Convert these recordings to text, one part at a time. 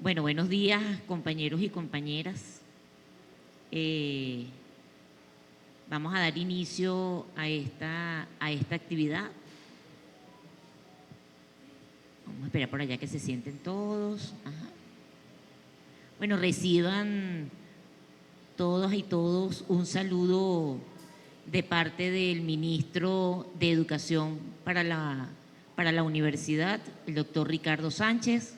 Bueno, buenos días, compañeros y compañeras. Vamos a dar inicio a esta actividad. Vamos a esperar por allá que se sienten todos. Ajá. Bueno, reciban todas y todos un saludo de parte del ministro de Educación para la universidad, el doctor Ricardo Sánchez,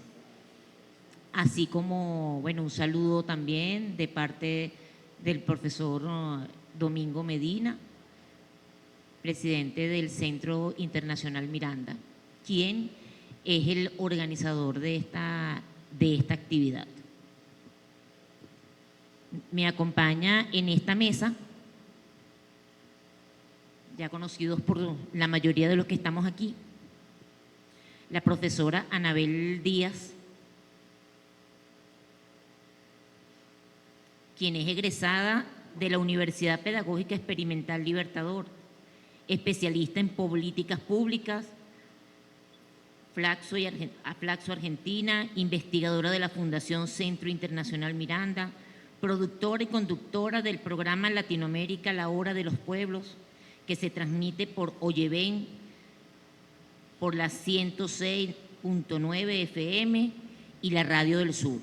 así como, bueno, un saludo también de parte del profesor Domingo Medina, presidente del Centro Internacional Miranda, quien es el organizador de esta actividad. Me acompaña en esta mesa, ya conocidos por la mayoría de los que estamos aquí, la profesora Anabel Díaz, quien es egresada de la Universidad Pedagógica Experimental Libertador, especialista en políticas públicas, Flaxo Argentina, investigadora de la Fundación Centro Internacional Miranda, productora y conductora del programa Latinoamérica La Hora de los Pueblos, que se transmite por Oyeven, por la 106.9 FM y la Radio del Sur.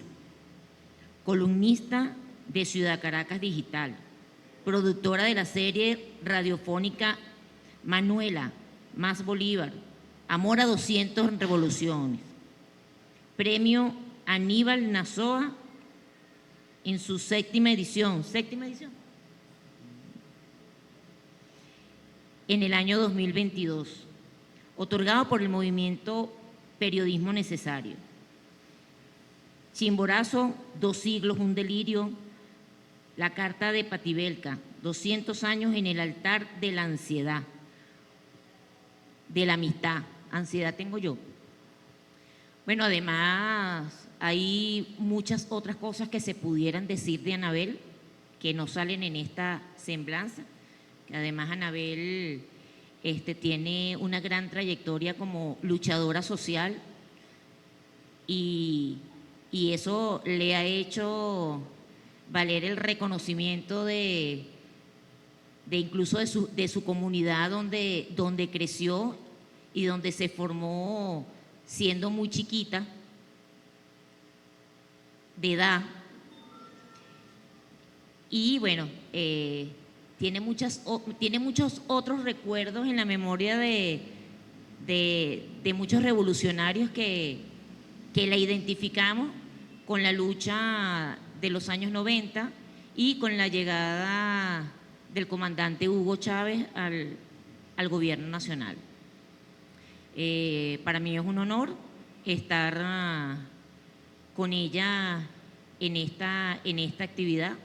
Columnista de Ciudad Caracas Digital, productora de la serie radiofónica Manuela, Más Bolívar, Amor a 200 Revoluciones, premio Aníbal Nazoa en su séptima edición, en el año 2022, otorgado por el movimiento Periodismo Necesario. Chimborazo, 2 siglos, un delirio. La carta de Patibelca, 200 años en el altar de la ansiedad, de la amistad. Ansiedad tengo yo. Bueno, además hay muchas otras cosas que se pudieran decir de Anabel que no salen en esta semblanza. Que además Anabel tiene una gran trayectoria como luchadora social y eso le ha hecho valer el reconocimiento de incluso de su comunidad donde creció y donde se formó siendo muy chiquita de edad. Y bueno, tiene muchos otros recuerdos en la memoria de muchos revolucionarios que la identificamos con la lucha de los años 90 y con la llegada del comandante Hugo Chávez al gobierno nacional. Para mí es un honor estar con ella en esta actividad.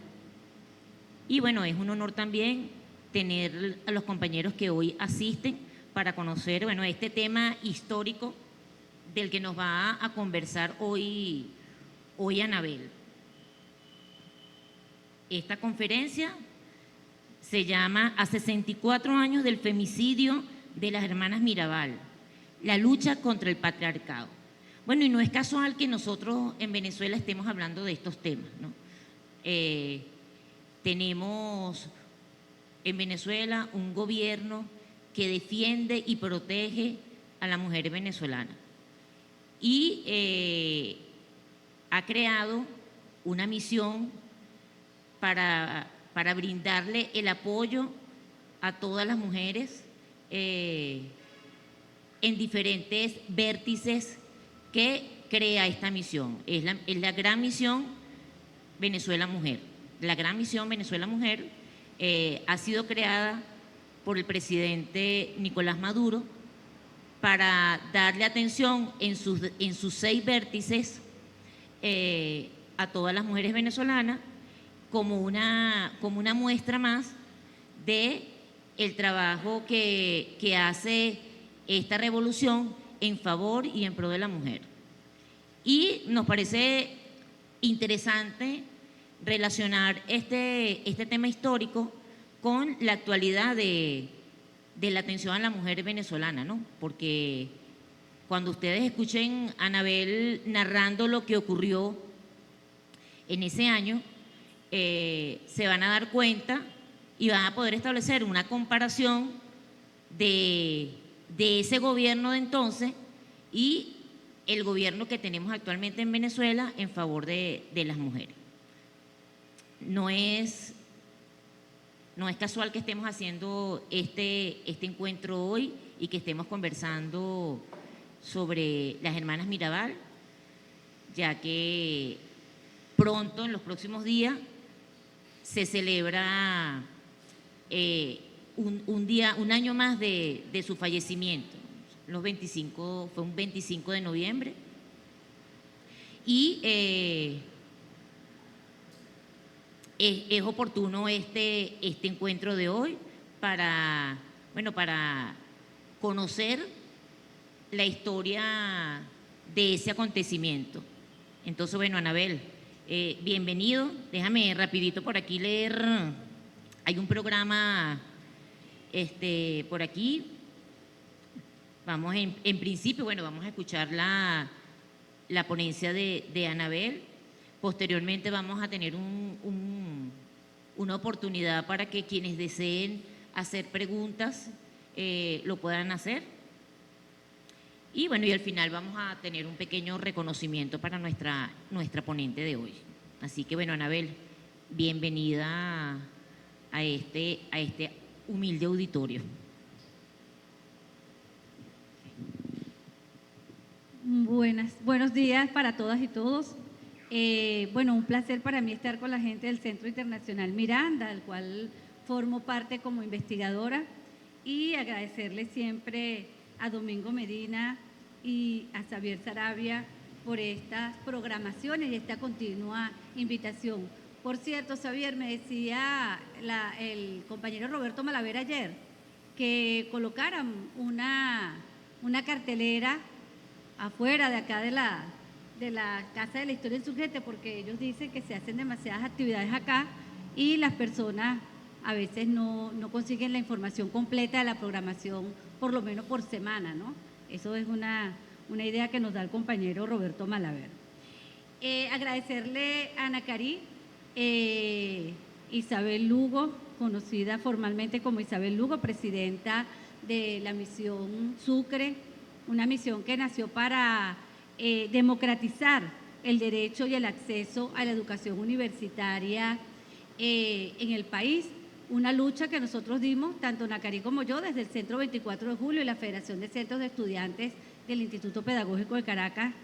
Y bueno, es un honor también tener a los compañeros que hoy asisten para conocer, bueno, este tema histórico del que nos va a conversar hoy Anabel. Esta conferencia se llama A 64 años del femicidio de las hermanas Mirabal, la lucha contra el patriarcado. Bueno, y no es casual que nosotros en Venezuela estemos hablando de estos temas, ¿no? Tenemos en Venezuela un gobierno que defiende y protege a la mujer venezolana y ha creado una misión para brindarle el apoyo a todas las mujeres en diferentes vértices que crea esta misión. Es la gran misión Venezuela Mujer. La gran misión Venezuela Mujer ha sido creada por el presidente Nicolás Maduro para darle atención en sus 6 vértices a todas las mujeres venezolanas como una muestra más de el trabajo que hace esta revolución en favor y en pro de la mujer. Y nos parece interesante relacionar este tema histórico con la actualidad de la atención a la mujer venezolana, ¿no? Porque cuando ustedes escuchen a Anabel narrando lo que ocurrió en ese año, se van a dar cuenta y van a poder establecer una comparación de ese gobierno de entonces y el gobierno que tenemos actualmente en Venezuela en favor de las mujeres. No es casual que estemos haciendo este encuentro hoy y que estemos conversando sobre las hermanas Mirabal, ya que pronto, en los próximos días, se celebra un año más de su fallecimiento. Fue un 25 de noviembre. Y es oportuno este encuentro de hoy para conocer la historia de ese acontecimiento. Entonces, bueno, Anabel, bienvenido. Déjame rapidito por aquí leer. Hay un programa por aquí. Vamos en principio, bueno, vamos a escuchar la ponencia de Anabel. Posteriormente vamos a tener una oportunidad para que quienes deseen hacer preguntas lo puedan hacer. Y bueno, y al final vamos a tener un pequeño reconocimiento para nuestra ponente de hoy. Así que bueno, Anabel, bienvenida a este humilde auditorio. Buenos días para todas y todos. Bueno, un placer para mí estar con la gente del Centro Internacional Miranda, del cual formo parte como investigadora, y agradecerle siempre a Domingo Medina y a Xavier Sarabia por estas programaciones y esta continua invitación. Por cierto, Xavier, me decía el compañero Roberto Malaver ayer que colocaran una cartelera afuera de acá de la Casa de la Historia Insurgente, porque ellos dicen que se hacen demasiadas actividades acá y las personas a veces no consiguen la información completa de la programación, por lo menos por semana, ¿no? Eso es una idea que nos da el compañero Roberto Malaver. Agradecerle a Ana Cari, Isabel Lugo, conocida formalmente como Isabel Lugo, presidenta de la misión Sucre, una misión que nació para democratizar el derecho y el acceso a la educación universitaria en el país. Una lucha que nosotros dimos, tanto Nacari como yo, desde el Centro 24 de Julio y la Federación de Centros de Estudiantes del Instituto Pedagógico de Caracas,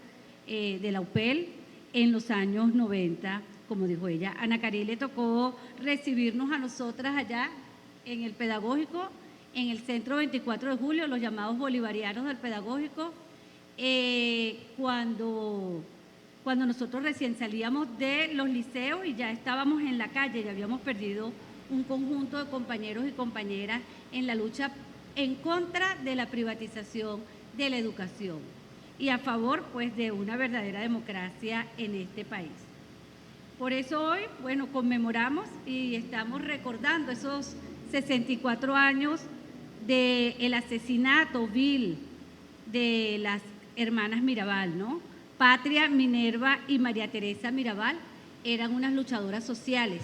de la UPEL, en los años 90, como dijo ella. A Nacari le tocó recibirnos a nosotras allá en el Pedagógico, en el Centro 24 de Julio, los llamados bolivarianos del Pedagógico, cuando nosotros recién salíamos de los liceos y ya estábamos en la calle, ya habíamos perdido un conjunto de compañeros y compañeras en la lucha en contra de la privatización de la educación y a favor, pues, de una verdadera democracia en este país. Por eso hoy, bueno, conmemoramos y estamos recordando esos 64 años del asesinato vil de las hermanas Mirabal, ¿no? Patria, Minerva y María Teresa Mirabal eran unas luchadoras sociales,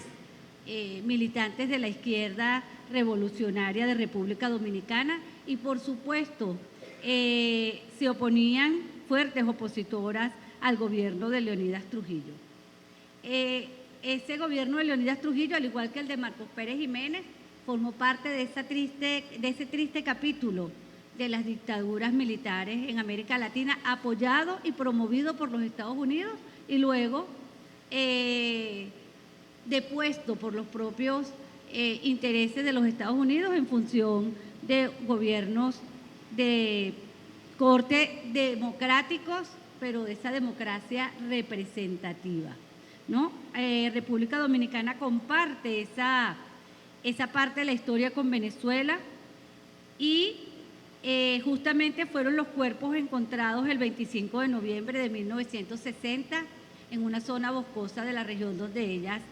militantes de la izquierda revolucionaria de República Dominicana y, por supuesto, se oponían, fuertes opositoras al gobierno de Leonidas Trujillo. Ese gobierno de Leonidas Trujillo, al igual que el de Marcos Pérez Jiménez, formó parte de ese triste capítulo de las dictaduras militares en América Latina, apoyado y promovido por los Estados Unidos y luego depuesto por los propios intereses de los Estados Unidos en función de gobiernos de corte democráticos, pero de esa democracia representativa, ¿no? República Dominicana comparte esa parte de la historia con Venezuela y Justamente fueron los cuerpos encontrados el 25 de noviembre de 1960 en una zona boscosa de la región donde ellas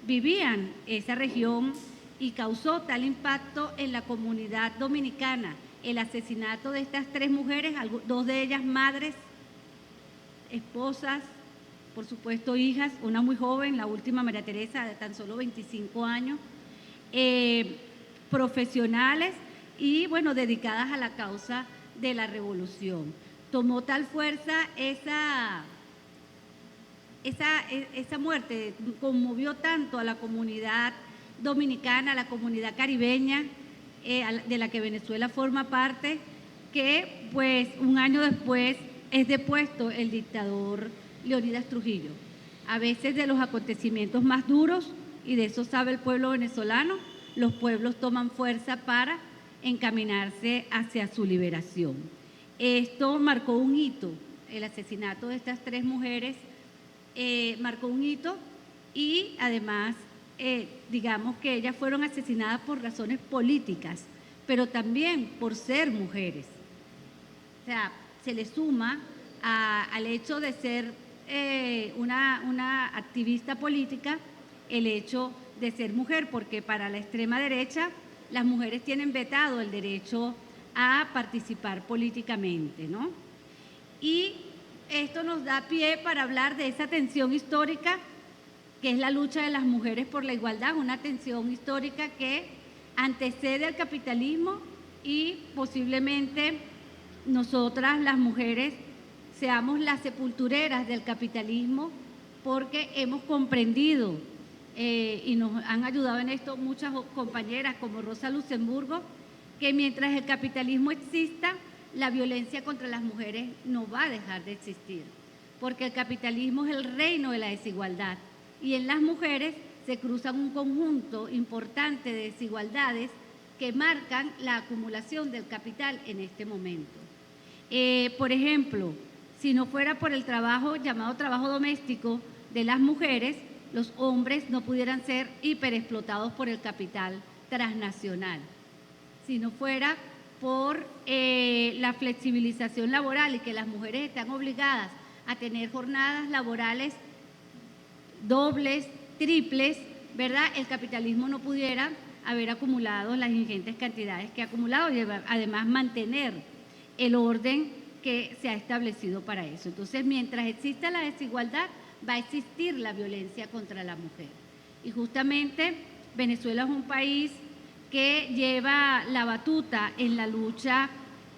vivían, esa región, y causó tal impacto en la comunidad dominicana el asesinato de estas 3 mujeres, 2 de ellas madres, esposas, por supuesto hijas, una muy joven, la última María Teresa de tan solo 25 años, profesionales y bueno, dedicadas a la causa de la revolución. Tomó tal fuerza esa muerte, conmovió tanto a la comunidad dominicana, a la comunidad caribeña, de la que Venezuela forma parte, que pues un año después es depuesto el dictador Leonidas Trujillo. A veces de los acontecimientos más duros, y de eso sabe el pueblo venezolano, los pueblos toman fuerza para encaminarse hacia su liberación. Esto marcó un hito, el asesinato de estas 3 mujeres marcó un hito y además digamos que ellas fueron asesinadas por razones políticas, pero también por ser mujeres. O sea, se le suma al hecho de ser una activista política el hecho de ser mujer, porque para la extrema derecha las mujeres tienen vetado el derecho a participar políticamente, ¿no? Y esto nos da pie para hablar de esa tensión histórica que es la lucha de las mujeres por la igualdad, una tensión histórica que antecede al capitalismo y posiblemente nosotras las mujeres seamos las sepultureras del capitalismo porque hemos comprendido y nos han ayudado en esto muchas compañeras como Rosa Luxemburgo, que mientras el capitalismo exista, la violencia contra las mujeres no va a dejar de existir, porque el capitalismo es el reino de la desigualdad y en las mujeres se cruzan un conjunto importante de desigualdades que marcan la acumulación del capital en este momento. Por ejemplo, si no fuera por el trabajo llamado trabajo doméstico de las mujeres, los hombres no pudieran ser hiperexplotados por el capital transnacional. Si no fuera por la flexibilización laboral y que las mujeres están obligadas a tener jornadas laborales dobles, triples, ¿verdad? El capitalismo no pudiera haber acumulado las ingentes cantidades que ha acumulado y además mantener el orden que se ha establecido para eso. Entonces, mientras exista la desigualdad, va a existir la violencia contra la mujer. Y justamente Venezuela es un país que lleva la batuta en la lucha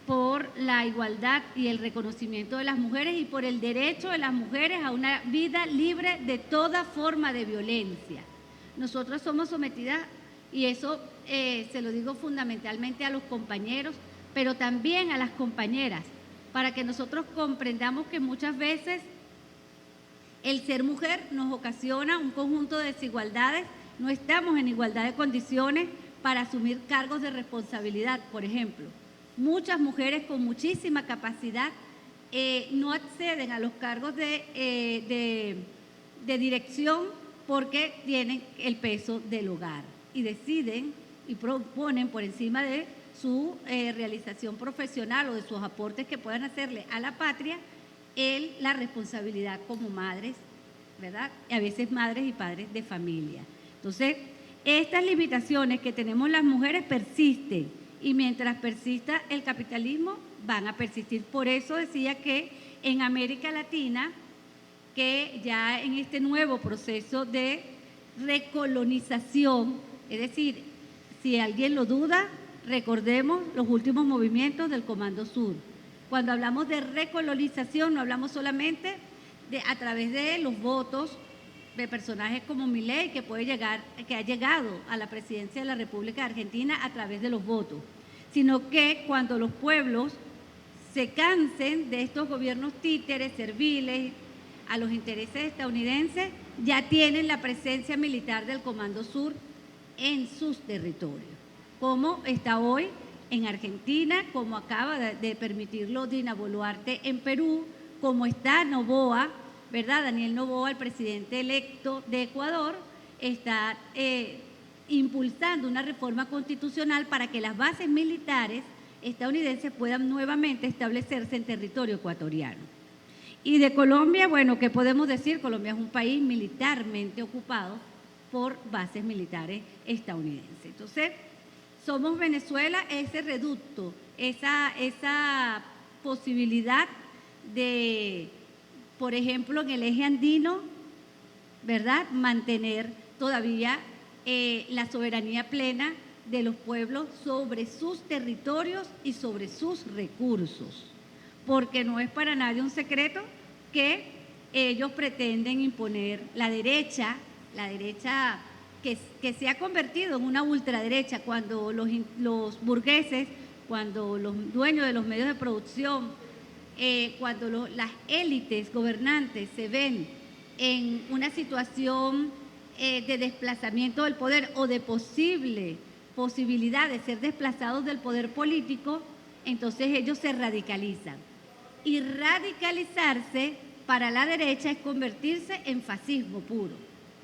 por la igualdad y el reconocimiento de las mujeres y por el derecho de las mujeres a una vida libre de toda forma de violencia. Nosotros somos sometidas, y eso se lo digo fundamentalmente a los compañeros, pero también a las compañeras, para que nosotros comprendamos que muchas veces el ser mujer nos ocasiona un conjunto de desigualdades, no estamos en igualdad de condiciones para asumir cargos de responsabilidad, por ejemplo. Muchas mujeres con muchísima capacidad no acceden a los cargos de dirección porque tienen el peso del hogar y deciden y proponen por encima de su realización profesional o de sus aportes que puedan hacerle a la patria la responsabilidad como madres, ¿verdad? Y a veces madres y padres de familia. Entonces, estas limitaciones que tenemos las mujeres persisten. Y mientras persista el capitalismo, van a persistir. Por eso decía que en América Latina, que ya en este nuevo proceso de recolonización, es decir, si alguien lo duda, recordemos los últimos movimientos del Comando Sur. Cuando hablamos de recolonización, no hablamos solamente a través de los votos de personajes como Milei, que ha llegado a la presidencia de la República de Argentina a través de los votos, sino que cuando los pueblos se cansen de estos gobiernos títeres, serviles, a los intereses estadounidenses, ya tienen la presencia militar del Comando Sur en sus territorios, como está hoy en Argentina, como acaba de permitirlo Dina Boluarte en Perú, como está Noboa, ¿verdad? Daniel Noboa, el presidente electo de Ecuador, está impulsando una reforma constitucional para que las bases militares estadounidenses puedan nuevamente establecerse en territorio ecuatoriano. Y de Colombia, bueno, ¿qué podemos decir? Colombia es un país militarmente ocupado por bases militares estadounidenses. Entonces, somos Venezuela ese reducto, esa posibilidad de, por ejemplo, en el eje andino, ¿verdad?, mantener todavía la soberanía plena de los pueblos sobre sus territorios y sobre sus recursos, porque no es para nadie un secreto que ellos pretenden imponer la derecha que se ha convertido en una ultraderecha, cuando los burgueses, cuando los dueños de los medios de producción, cuando las élites gobernantes se ven en una situación de desplazamiento del poder o de posibilidad de ser desplazados del poder político, entonces ellos se radicalizan. Y radicalizarse para la derecha es convertirse en fascismo puro.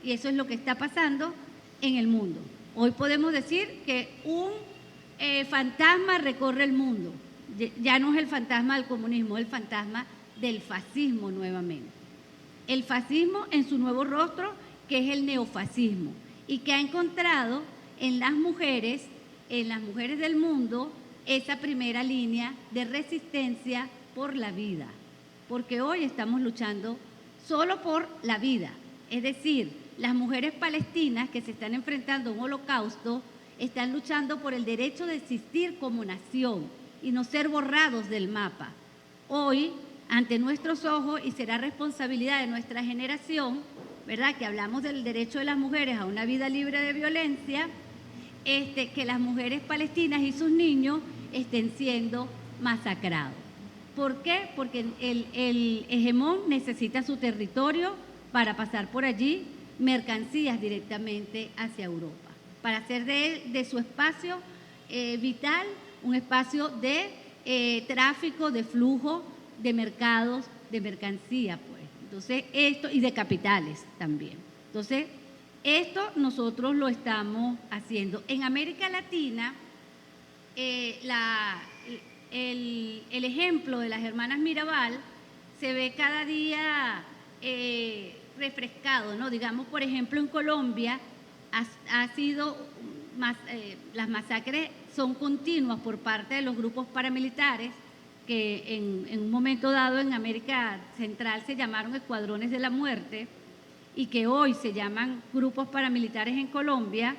Y eso es lo que está pasando en el mundo. Hoy podemos decir que un fantasma recorre el mundo. Ya no es el fantasma del comunismo, es el fantasma del fascismo nuevamente. El fascismo en su nuevo rostro, que es el neofascismo, y que ha encontrado en las mujeres del mundo, esa primera línea de resistencia por la vida. Porque hoy estamos luchando solo por la vida. Es decir, las mujeres palestinas que se están enfrentando a un holocausto están luchando por el derecho de existir como nación y no ser borrados del mapa. Hoy, ante nuestros ojos, y será responsabilidad de nuestra generación, ¿verdad?, que hablamos del derecho de las mujeres a una vida libre de violencia, que las mujeres palestinas y sus niños estén siendo masacrados. ¿Por qué? Porque el hegemón necesita su territorio para pasar por allí mercancías directamente hacia Europa, para hacer de su espacio vital un espacio de tráfico, de flujo, de mercados, de mercancía, pues. Entonces, esto, y de capitales también. Entonces, esto nosotros lo estamos haciendo. En América Latina, el ejemplo de las hermanas Mirabal se ve cada día refrescado, ¿no? Digamos, por ejemplo, en Colombia ha sido las masacres son continuas por parte de los grupos paramilitares que en un momento dado en América Central se llamaron escuadrones de la muerte y que hoy se llaman grupos paramilitares en Colombia.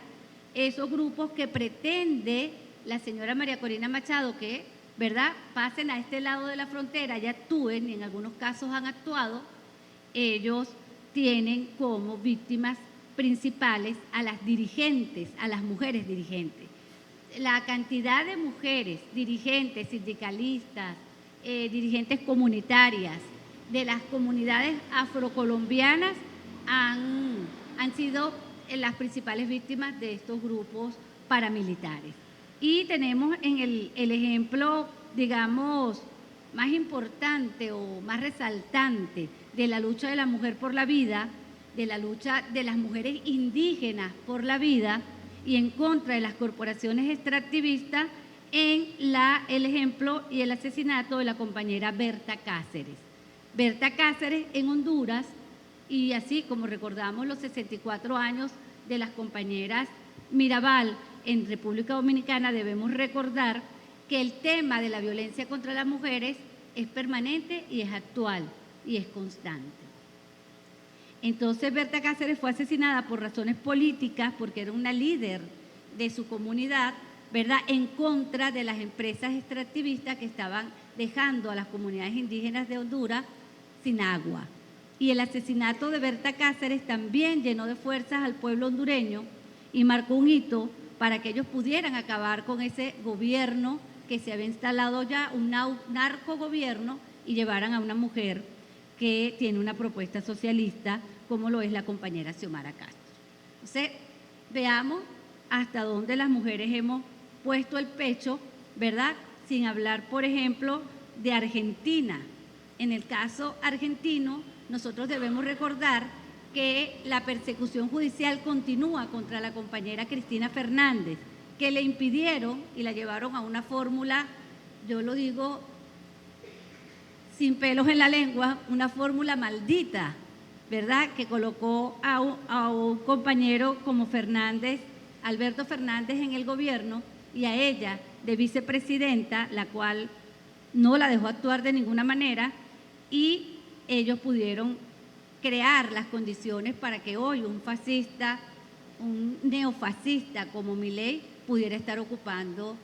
Esos grupos que pretende la señora María Corina Machado que, ¿verdad?, pasen a este lado de la frontera y actúen, y en algunos casos han actuado, ellos tienen como víctimas principales a las dirigentes, a las mujeres dirigentes. La cantidad de mujeres dirigentes, sindicalistas, dirigentes comunitarias de las comunidades afrocolombianas han sido las principales víctimas de estos grupos paramilitares. Y tenemos en el ejemplo, digamos, más importante o más resaltante de la lucha de la mujer por la vida, de la lucha de las mujeres indígenas por la vida y en contra de las corporaciones extractivistas, en el ejemplo y el asesinato de la compañera Berta Cáceres. Berta Cáceres en Honduras, y así como recordamos los 64 años de las compañeras Mirabal en República Dominicana, debemos recordar que el tema de la violencia contra las mujeres es permanente y es actual y es constante. Entonces, Berta Cáceres fue asesinada por razones políticas, porque era una líder de su comunidad, ¿verdad?, en contra de las empresas extractivistas que estaban dejando a las comunidades indígenas de Honduras sin agua. Y el asesinato de Berta Cáceres también llenó de fuerzas al pueblo hondureño y marcó un hito para que ellos pudieran acabar con ese gobierno que se había instalado ya, un narcogobierno, y llevaran a una mujer que tiene una propuesta socialista, como lo es la compañera Xiomara Castro. Entonces, veamos hasta dónde las mujeres hemos puesto el pecho, ¿verdad? Sin hablar, por ejemplo, de Argentina. En el caso argentino, nosotros debemos recordar que la persecución judicial continúa contra la compañera Cristina Fernández, que le impidieron y la llevaron a una fórmula yo lo digo sin pelos en la lengua, una fórmula maldita, ¿verdad?, que colocó a un compañero como Fernández, Alberto Fernández, en el gobierno, y a ella de vicepresidenta, la cual no la dejó actuar de ninguna manera, y ellos pudieron crear las condiciones para que hoy un fascista, un neofascista como Milei pudiera estar ocupando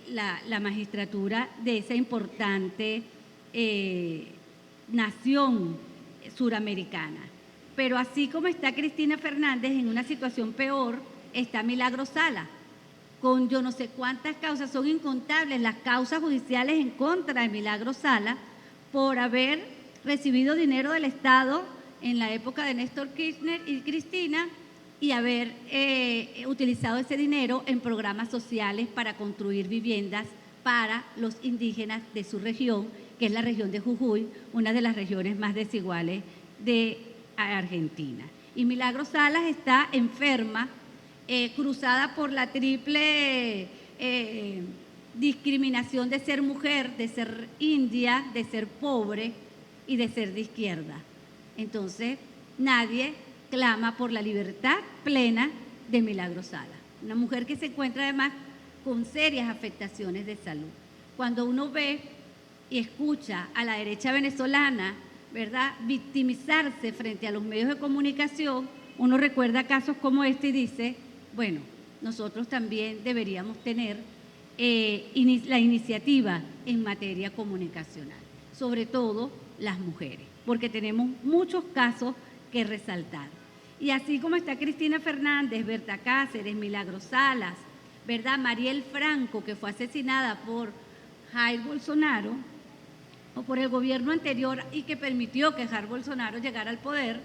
la magistratura de esa importante nación suramericana. Pero así como está Cristina Fernández, en una situación peor está Milagro Sala, con yo no sé cuántas causas, son incontables las causas judiciales en contra de Milagro Sala por haber recibido dinero del Estado en la época de Néstor Kirchner y Cristina y haber utilizado ese dinero en programas sociales para construir viviendas para los indígenas de su región, que es la región de Jujuy, una de las regiones más desiguales de Argentina. Y Milagro Salas está enferma, cruzada por la triple discriminación de ser mujer, de ser india, de ser pobre y de ser de izquierda. Entonces, nadie clama por la libertad plena de Milagro Sala, una mujer que se encuentra además con serias afectaciones de salud. Cuando uno ve y escucha a la derecha venezolana, ¿verdad?, victimizarse frente a los medios de comunicación, uno recuerda casos como este y dice, bueno, nosotros también deberíamos tener la iniciativa en materia comunicacional, sobre todo las mujeres, porque tenemos muchos casos que resaltar. Y así como está Cristina Fernández, Berta Cáceres, Milagro Salas, ¿verdad?, Mariel Franco, que fue asesinada por Jair Bolsonaro o por el gobierno anterior y que permitió que Jair Bolsonaro llegara al poder,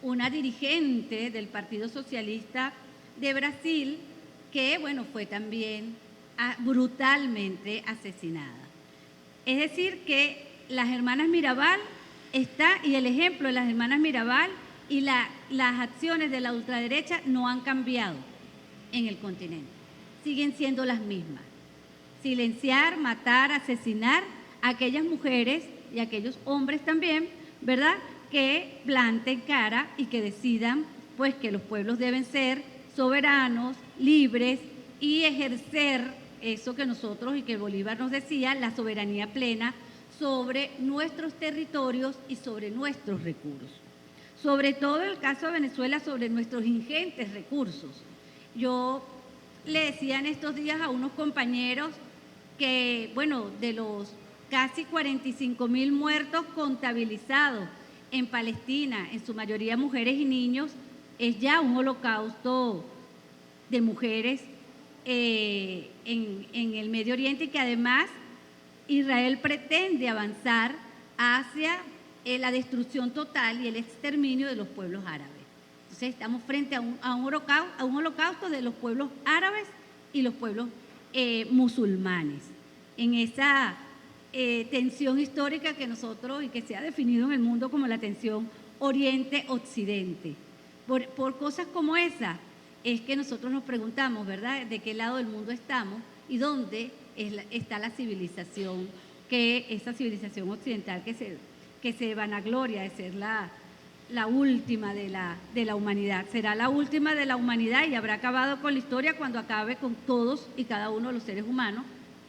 una dirigente del Partido Socialista de Brasil que, bueno, fue también brutalmente asesinada. Es decir, que las hermanas Mirabal y el ejemplo de las hermanas Mirabal y las acciones de la ultraderecha no han cambiado en el continente, siguen siendo las mismas. Silenciar, matar, asesinar a aquellas mujeres y a aquellos hombres también, ¿verdad?, que planten cara y que decidan pues que los pueblos deben ser soberanos, libres y ejercer eso que nosotros y que Bolívar nos decía, la soberanía plena sobre nuestros territorios y sobre nuestros recursos. Sobre todo en el caso de Venezuela, sobre nuestros ingentes recursos. Yo le decía en estos días a unos compañeros que, bueno, de los casi 45.000 muertos contabilizados en Palestina, en su mayoría mujeres y niños, es ya un holocausto de mujeres en el Medio Oriente y que además Israel pretende avanzar hacia la destrucción total y el exterminio de los pueblos árabes. Entonces estamos frente a un holocausto de los pueblos árabes y los pueblos musulmanes, en esa tensión histórica que nosotros y que se ha definido en el mundo como la tensión Oriente-Occidente. Por cosas como esa es que nosotros nos preguntamos, ¿verdad?, de qué lado del mundo estamos y dónde está la civilización, esa civilización occidental que se vanagloria de ser la última de la humanidad. Será la última de la humanidad y habrá acabado con la historia cuando acabe con todos y cada uno de los seres humanos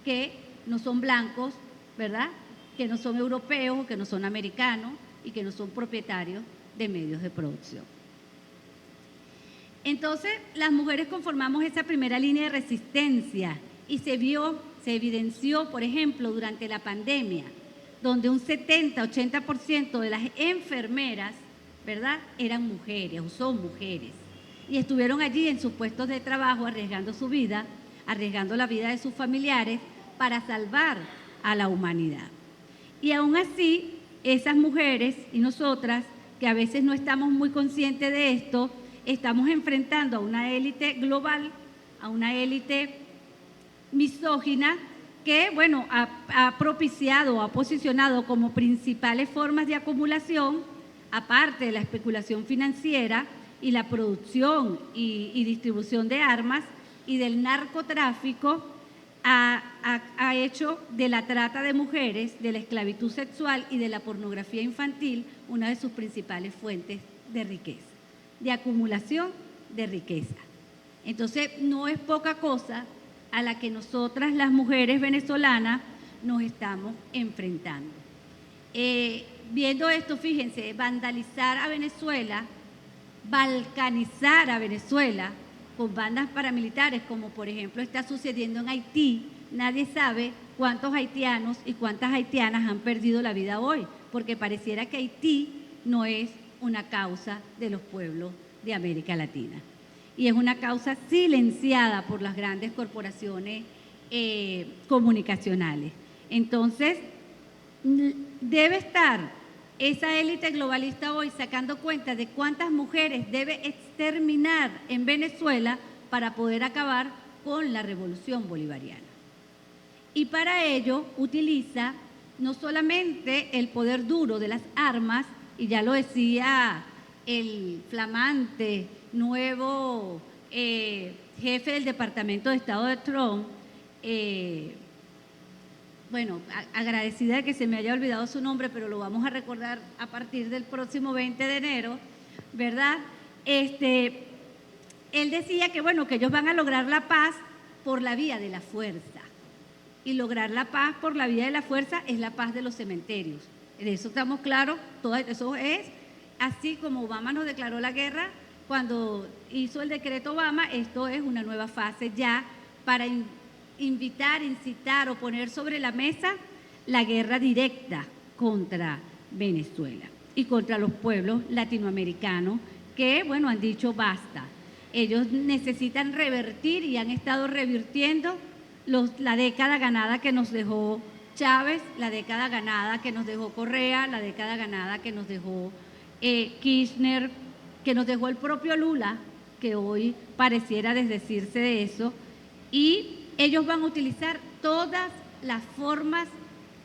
que no son blancos, ¿verdad?, que no son europeos, que no son americanos y que no son propietarios de medios de producción. Entonces, las mujeres conformamos esa primera línea de resistencia y se evidenció, por ejemplo, durante la pandemia, donde un 70-80% de las enfermeras, ¿verdad?, eran mujeres o son mujeres y estuvieron allí en sus puestos de trabajo arriesgando su vida, arriesgando la vida de sus familiares para salvar a la humanidad. Y aún así, esas mujeres y nosotras, que a veces no estamos muy conscientes de esto, estamos enfrentando a una élite global, a una élite misógina que, bueno, ha propiciado, ha posicionado como principales formas de acumulación, aparte de la especulación financiera, y la producción y distribución de armas y del narcotráfico ha hecho de la trata de mujeres, de la esclavitud sexual y de la pornografía infantil una de sus principales fuentes de riqueza, de acumulación de riqueza. Entonces, no es poca cosa a la que nosotras, las mujeres venezolanas, nos estamos enfrentando. Viendo esto, fíjense, vandalizar a Venezuela, balcanizar a Venezuela con bandas paramilitares, como por ejemplo está sucediendo en Haití. Nadie sabe cuántos haitianos y cuántas haitianas han perdido la vida hoy, porque pareciera que Haití no es una causa de los pueblos de América Latina. Y es una causa silenciada por las grandes corporaciones comunicacionales. Entonces, debe estar esa élite globalista hoy sacando cuenta de cuántas mujeres debe exterminar en Venezuela para poder acabar con la revolución bolivariana. Y para ello utiliza no solamente el poder duro de las armas, y ya lo decía el flamante nuevo jefe del Departamento de Estado de Trump, bueno, agradecida de que se me haya olvidado su nombre, pero lo vamos a recordar a partir del próximo 20 de enero, ¿verdad? Él decía que, bueno, que ellos van a lograr la paz por la vía de la fuerza. Y lograr la paz por la vía de la fuerza es la paz de los cementerios. De eso estamos claros, todo eso es así como Obama nos declaró la guerra cuando hizo el decreto Obama. Esto es una nueva fase ya para invitar, incitar o poner sobre la mesa la guerra directa contra Venezuela y contra los pueblos latinoamericanos que, bueno, han dicho basta. Ellos necesitan revertir y han estado revirtiendo la década ganada que nos dejó Chávez, la década ganada que nos dejó Correa, la década ganada que nos dejó Kirchner, que nos dejó el propio Lula, que hoy pareciera desdecirse de eso, y ellos van a utilizar todas las formas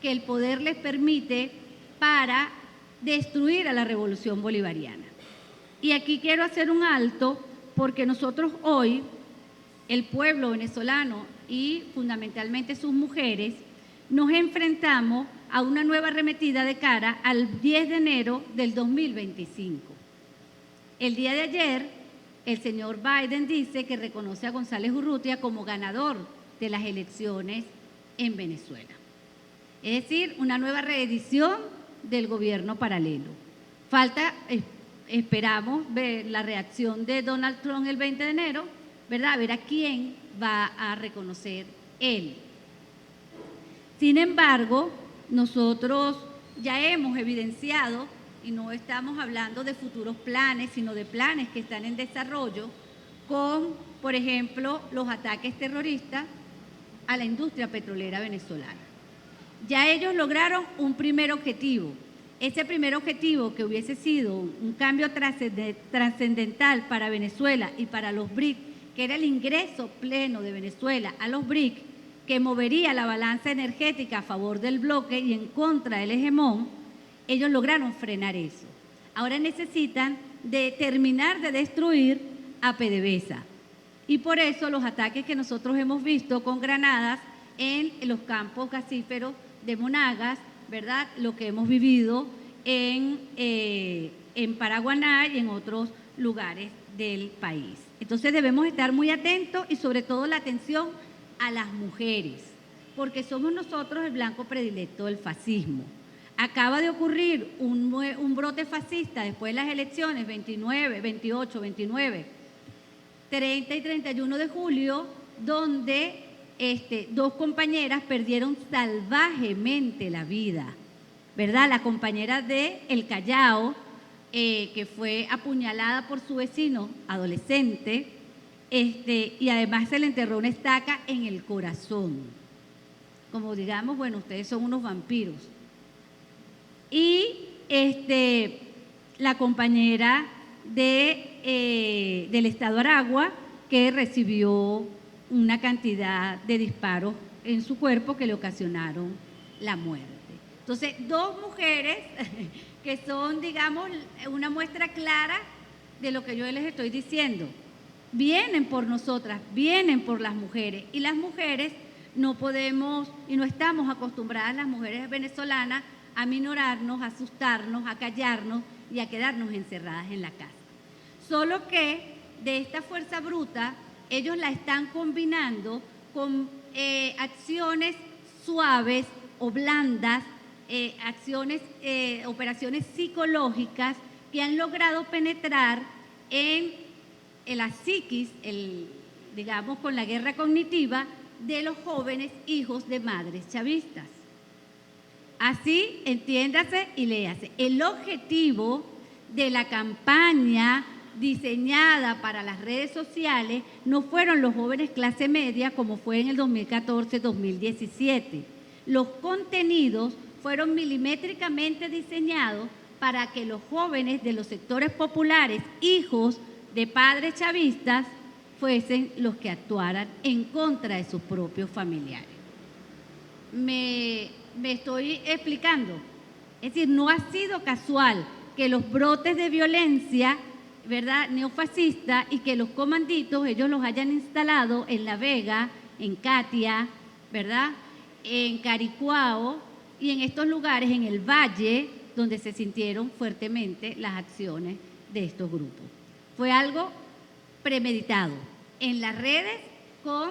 que el poder les permite para destruir a la revolución bolivariana. Y aquí quiero hacer un alto porque nosotros hoy, el pueblo venezolano y fundamentalmente sus mujeres, nos enfrentamos a una nueva arremetida de cara al 10 de enero del 2025. El día de ayer, el señor Biden dice que reconoce a González Urrutia como ganador de las elecciones en Venezuela. Es decir, una nueva reedición del gobierno paralelo. Esperamos ver la reacción de Donald Trump el 20 de enero, ¿verdad? A ver a quién va a reconocer él. Sin embargo, nosotros ya hemos evidenciado, y no estamos hablando de futuros planes, sino de planes que están en desarrollo, con, por ejemplo, los ataques terroristas a la industria petrolera venezolana. Ya ellos lograron un primer objetivo. Ese primer objetivo, que hubiese sido un cambio trascendental para Venezuela y para los BRIC, que era el ingreso pleno de Venezuela a los BRIC, que movería la balanza energética a favor del bloque y en contra del hegemón, ellos lograron frenar eso. Ahora necesitan terminar de destruir a PDVSA. Y por eso los ataques que nosotros hemos visto con granadas en los campos gasíferos de Monagas, ¿verdad? Lo que hemos vivido en Paraguaná y en otros lugares del país. Entonces debemos estar muy atentos y sobre todo la atención a las mujeres, porque somos nosotros el blanco predilecto del fascismo. Acaba de ocurrir un brote fascista después de las elecciones 29, 28, 29, 30 y 31 de julio, donde dos compañeras perdieron salvajemente la vida, ¿verdad? La compañera de El Callao, que fue apuñalada por su vecino adolescente, y además se le enterró una estaca en el corazón. Como digamos, bueno, ustedes son unos vampiros. Y la compañera del Estado Aragua, que recibió una cantidad de disparos en su cuerpo que le ocasionaron la muerte. Entonces, dos mujeres que son, digamos, una muestra clara de lo que yo les estoy diciendo. Vienen por nosotras, vienen por las mujeres, y las mujeres no podemos y no estamos acostumbradas, las mujeres venezolanas, a minorarnos, a asustarnos, a callarnos y a quedarnos encerradas en la casa. Solo que de esta fuerza bruta, ellos la están combinando con acciones suaves o blandas, operaciones psicológicas que han logrado penetrar en la psiquis, digamos, con la guerra cognitiva de los jóvenes hijos de madres chavistas. Así, entiéndase y léase. El objetivo de la campaña diseñada para las redes sociales no fueron los jóvenes clase media como fue en el 2014-2017. Los contenidos fueron milimétricamente diseñados para que los jóvenes de los sectores populares, hijos de padres chavistas, fuesen los que actuaran en contra de sus propios familiares. Me estoy explicando. Es decir, no ha sido casual que los brotes de violencia, ¿verdad?, neofascista, y que los comanditos ellos los hayan instalado en La Vega, en Catia, ¿verdad?, en Caricuao y en estos lugares, en el Valle, donde se sintieron fuertemente las acciones de estos grupos. Fue algo premeditado en las redes con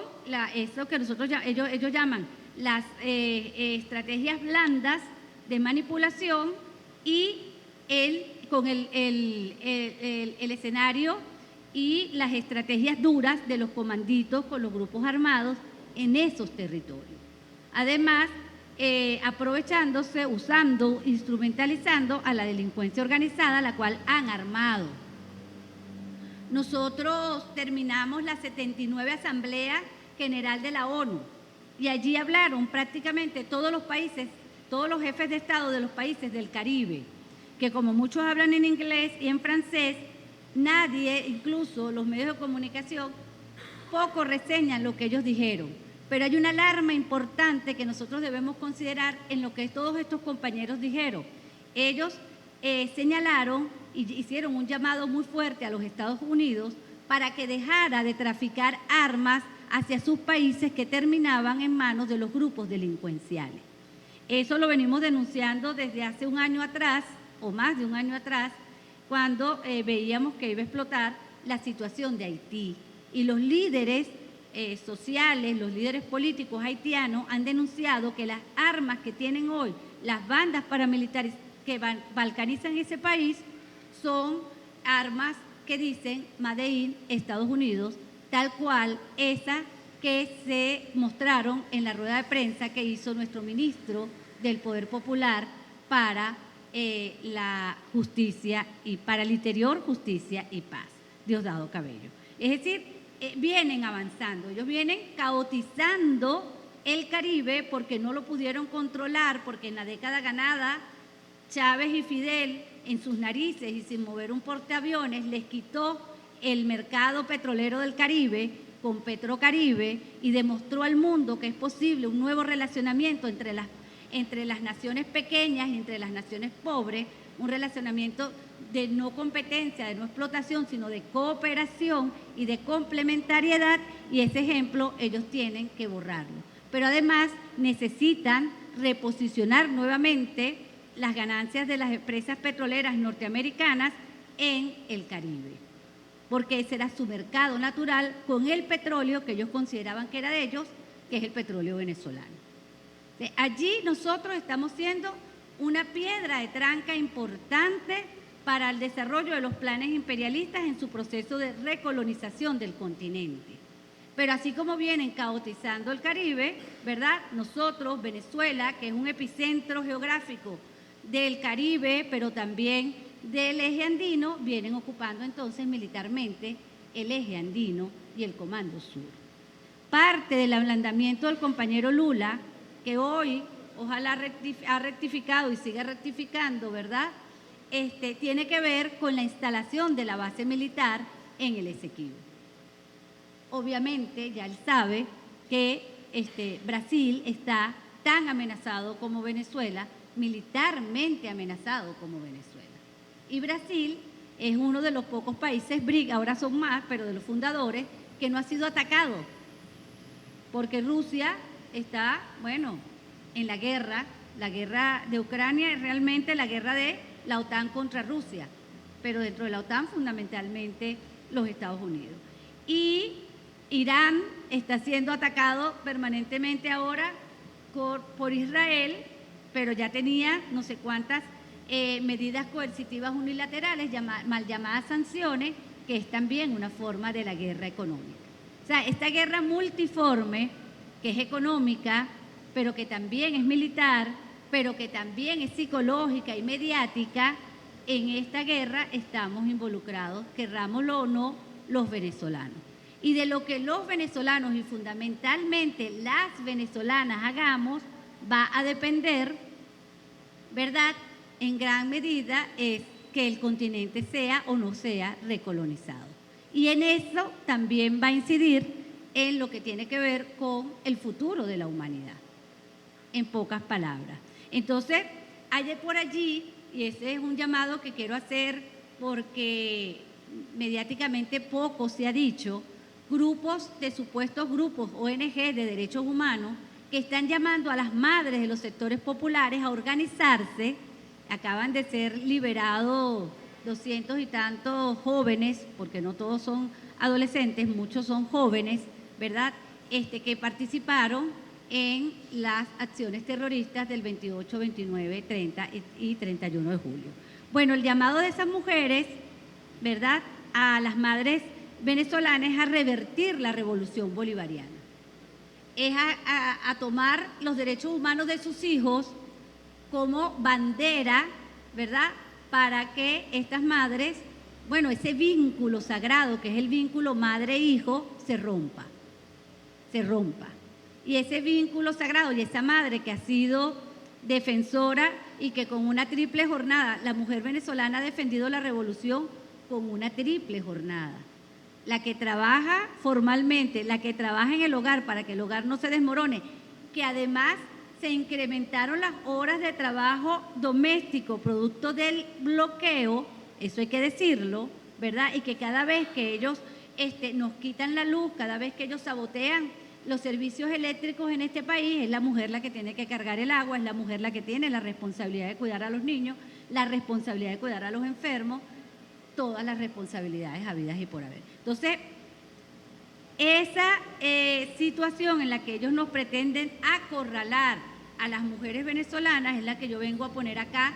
eso que ellos llaman las estrategias blandas de manipulación y con el escenario y las estrategias duras de los comanditos con los grupos armados en esos territorios. Además, aprovechándose, usando, instrumentalizando a la delincuencia organizada, la cual han armado. Nosotros terminamos la 79 Asamblea General de la ONU y allí hablaron prácticamente todos los países, todos los jefes de Estado de los países del Caribe, que como muchos hablan en inglés y en francés, nadie, incluso los medios de comunicación, poco reseñan lo que ellos dijeron. Pero hay una alarma importante que nosotros debemos considerar en lo que todos estos compañeros dijeron. Ellos señalaron y hicieron un llamado muy fuerte a los Estados Unidos para que dejara de traficar armas hacia sus países que terminaban en manos de los grupos delincuenciales. Eso lo venimos denunciando desde hace un año atrás, o más de un año atrás, cuando veíamos que iba a explotar la situación de Haití. Y los líderes sociales, los líderes políticos haitianos han denunciado que las armas que tienen hoy las bandas paramilitares que balcanizan ese país son armas que dicen Made in Estados Unidos, tal cual esa que se mostraron en la rueda de prensa que hizo nuestro ministro del Poder Popular para la justicia y para el interior, justicia y paz, Diosdado Cabello. Es decir, vienen avanzando, ellos vienen caotizando el Caribe porque no lo pudieron controlar, porque en la década ganada Chávez y Fidel en sus narices y sin mover un portaaviones les quitó el mercado petrolero del Caribe con Petrocaribe y demostró al mundo que es posible un nuevo relacionamiento entre las naciones pequeñas y entre las naciones pobres, un relacionamiento de no competencia, de no explotación, sino de cooperación y de complementariedad, y ese ejemplo ellos tienen que borrarlo. Pero además necesitan reposicionar nuevamente las ganancias de las empresas petroleras norteamericanas en el Caribe, porque ese era su mercado natural con el petróleo que ellos consideraban que era de ellos, que es el petróleo venezolano. Allí nosotros estamos siendo una piedra de tranca importante para el desarrollo de los planes imperialistas en su proceso de recolonización del continente. Pero así como vienen caotizando el Caribe, ¿verdad? Nosotros, Venezuela, que es un epicentro geográfico del Caribe, pero también del eje andino, vienen ocupando entonces militarmente el eje andino y el Comando Sur. Parte del ablandamiento del compañero Lula, que hoy ojalá ha rectificado y siga rectificando, ¿verdad?, tiene que ver con la instalación de la base militar en el Esequibo. Obviamente, ya él sabe que Brasil está tan amenazado como Venezuela, militarmente amenazado como Venezuela. Y Brasil es uno de los pocos países BRIC, ahora son más, pero de los fundadores, que no ha sido atacado, porque Rusia está, bueno, en la guerra de Ucrania es realmente la guerra de la OTAN contra Rusia, pero dentro de la OTAN fundamentalmente los Estados Unidos. Y Irán está siendo atacado permanentemente ahora por Israel, pero ya tenía no sé cuántas medidas coercitivas unilaterales, mal llamadas sanciones, que es también una forma de la guerra económica. O sea, esta guerra multiforme, que es económica, pero que también es militar, pero que también es psicológica y mediática, en esta guerra estamos involucrados, querrámoslo o no, los venezolanos. Y de lo que los venezolanos y fundamentalmente las venezolanas hagamos, va a depender, ¿verdad?, en gran medida es que el continente sea o no sea recolonizado. Y en eso también va a incidir en lo que tiene que ver con el futuro de la humanidad, en pocas palabras. Entonces, hay por allí, y ese es un llamado que quiero hacer porque mediáticamente poco se ha dicho, grupos de supuestos grupos ONG de derechos humanos que están llamando a las madres de los sectores populares a organizarse. Acaban de ser liberados 200 y tantos jóvenes, porque no todos son adolescentes, muchos son jóvenes, ¿verdad?, que participaron en las acciones terroristas del 28, 29, 30 y 31 de julio. Bueno, el llamado de esas mujeres, ¿verdad?, a las madres venezolanas es a revertir la revolución bolivariana, es a tomar los derechos humanos de sus hijos como bandera, ¿verdad?, para que estas madres, bueno, ese vínculo sagrado que es el vínculo madre-hijo, se rompa. Y ese vínculo sagrado y esa madre que ha sido defensora y que con una triple jornada, la mujer venezolana ha defendido la revolución con una triple jornada. La que trabaja formalmente, la que trabaja en el hogar para que el hogar no se desmorone, que además se incrementaron las horas de trabajo doméstico producto del bloqueo, eso hay que decirlo, ¿verdad? Y que cada vez que ellos nos quitan la luz, cada vez que ellos sabotean los servicios eléctricos en este país, es la mujer la que tiene que cargar el agua, es la mujer la que tiene la responsabilidad de cuidar a los niños, la responsabilidad de cuidar a los enfermos, todas las responsabilidades habidas y por haber. Entonces, esa situación en la que ellos nos pretenden acorralar a las mujeres venezolanas es la que yo vengo a poner acá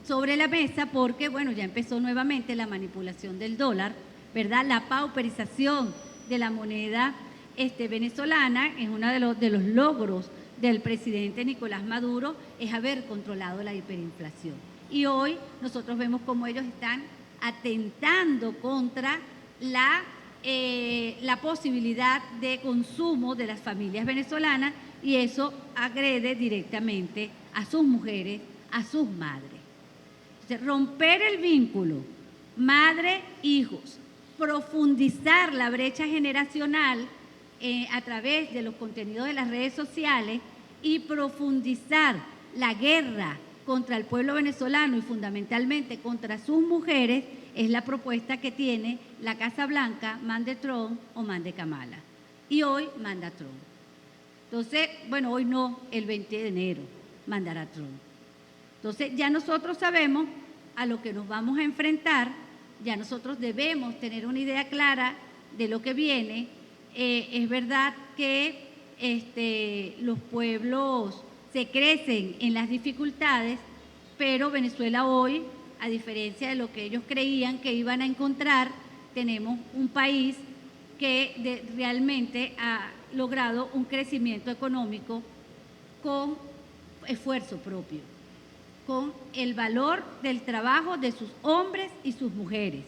sobre la mesa, porque, bueno, ya empezó nuevamente la manipulación del dólar, ¿verdad?, la pauperización de la moneda venezolana. Es uno de los logros del presidente Nicolás Maduro, es haber controlado la hiperinflación. Y hoy nosotros vemos cómo ellos están atentando contra la posibilidad de consumo de las familias venezolanas, y eso agrede directamente a sus mujeres, a sus madres. Entonces, romper el vínculo madre-hijos, profundizar la brecha generacional a través de los contenidos de las redes sociales y profundizar la guerra contra el pueblo venezolano y fundamentalmente contra sus mujeres, es la propuesta que tiene la Casa Blanca, mande Trump o mande Kamala. Y hoy manda Trump. Entonces, bueno, hoy no, el 20 de enero mandará Trump. Entonces, ya nosotros sabemos a lo que nos vamos a enfrentar, ya nosotros debemos tener una idea clara de lo que viene. Es verdad que los pueblos se crecen en las dificultades, pero Venezuela hoy, a diferencia de lo que ellos creían que iban a encontrar, tenemos un país que realmente ha logrado un crecimiento económico con esfuerzo propio, con el valor del trabajo de sus hombres y sus mujeres.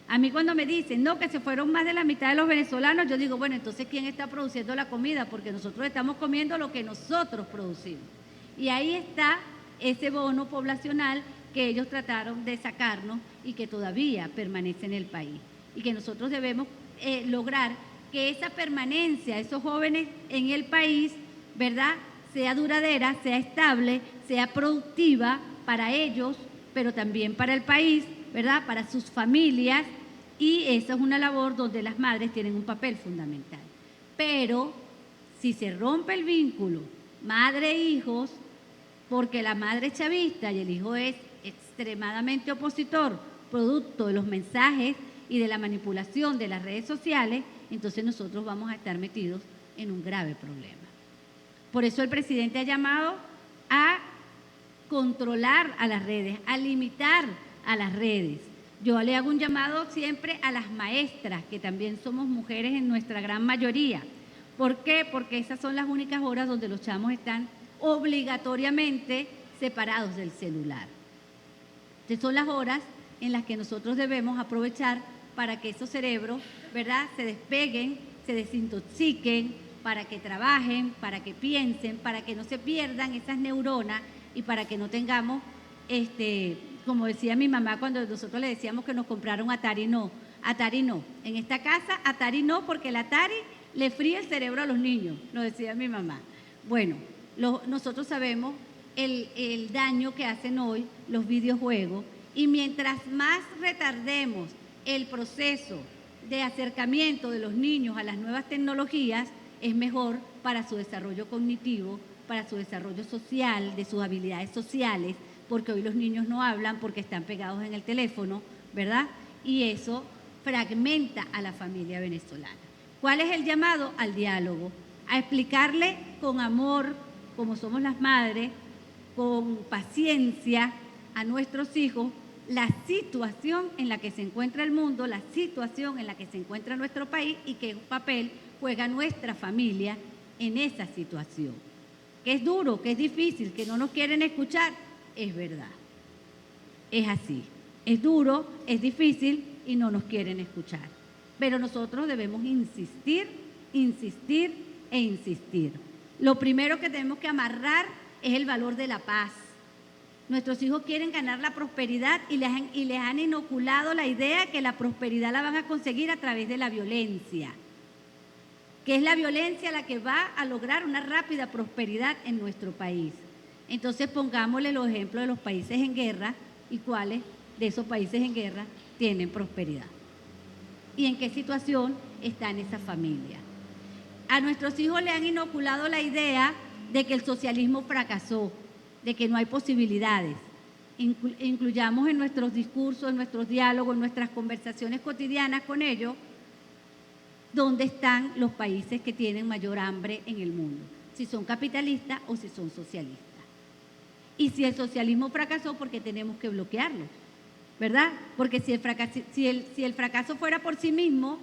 A mí cuando me dicen, no, que se fueron más de la mitad de los venezolanos, yo digo, bueno, entonces ¿quién está produciendo la comida? Porque nosotros estamos comiendo lo que nosotros producimos. Y ahí está ese bono poblacional que ellos trataron de sacarnos y que todavía permanece en el país. Y que nosotros debemos lograr que esa permanencia, esos jóvenes en el país, ¿verdad?, sea duradera, sea estable, sea productiva para ellos, pero también para el país, ¿verdad? Para sus familias, y esa es una labor donde las madres tienen un papel fundamental. Pero si se rompe el vínculo madre-hijos, porque la madre es chavista y el hijo es extremadamente opositor, producto de los mensajes y de la manipulación de las redes sociales, entonces nosotros vamos a estar metidos en un grave problema. Por eso el presidente ha llamado a controlar a las redes, a limitar a las redes. Yo le hago un llamado siempre a las maestras, que también somos mujeres en nuestra gran mayoría. ¿Por qué? Porque esas son las únicas horas donde los chamos están obligatoriamente separados del celular. Estas son las horas en las que nosotros debemos aprovechar para que esos cerebros, ¿verdad?, se despeguen, se desintoxiquen, para que trabajen, para que piensen, para que no se pierdan esas neuronas y para que no tengamos, como decía mi mamá cuando nosotros le decíamos que nos compraron Atari no. En esta casa Atari no, porque el Atari le fría el cerebro a los niños, lo decía mi mamá. Bueno, nosotros sabemos el daño que hacen hoy los videojuegos, y mientras más retardemos el proceso de acercamiento de los niños a las nuevas tecnologías, es mejor para su desarrollo cognitivo, para su desarrollo social, de sus habilidades sociales, porque hoy los niños no hablan porque están pegados en el teléfono, ¿verdad? Y eso fragmenta a la familia venezolana. ¿Cuál es el llamado? Al diálogo, a explicarle con amor, como somos las madres, con paciencia a nuestros hijos la situación en la que se encuentra el mundo, la situación en la que se encuentra nuestro país y qué papel juega nuestra familia en esa situación. Que es duro, que es difícil, que no nos quieren escuchar, es verdad. Es así. Es duro, es difícil y no nos quieren escuchar. Pero nosotros debemos insistir, insistir e insistir. Lo primero que tenemos que amarrar es el valor de la paz. Nuestros hijos quieren ganar la prosperidad y les han inoculado la idea que la prosperidad la van a conseguir a través de la violencia, que es la violencia la que va a lograr una rápida prosperidad en nuestro país. Entonces pongámosle los ejemplos de los países en guerra y cuáles de esos países en guerra tienen prosperidad y en qué situación están esas familias. A nuestros hijos le han inoculado la idea de que el socialismo fracasó, de que no hay posibilidades. Incluyamos en nuestros discursos, en nuestros diálogos, en nuestras conversaciones cotidianas con ellos, dónde están los países que tienen mayor hambre en el mundo, si son capitalistas o si son socialistas. Y si el socialismo fracasó, porque tenemos que bloquearlo, ¿verdad? Porque si el fracaso fuera por sí mismo,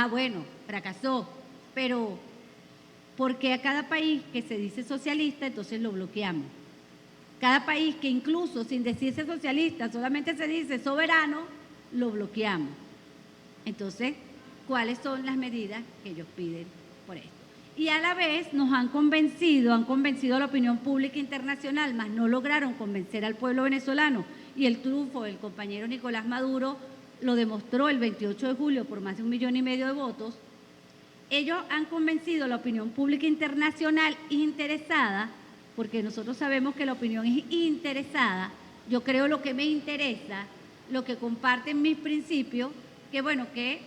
bueno, fracasó, pero porque a cada país que se dice socialista, entonces lo bloqueamos. Cada país que incluso sin decirse socialista, solamente se dice soberano, lo bloqueamos. Entonces, ¿cuáles son las medidas que ellos piden por esto? Y a la vez nos han convencido a la opinión pública internacional, mas no lograron convencer al pueblo venezolano. Y el triunfo del compañero Nicolás Maduro lo demostró el 28 de julio por más de 1,5 millones de votos. Ellos han convencido a la opinión pública internacional interesada, porque nosotros sabemos que la opinión es interesada. Yo creo lo que me interesa, lo que comparten mis principios, que bueno, que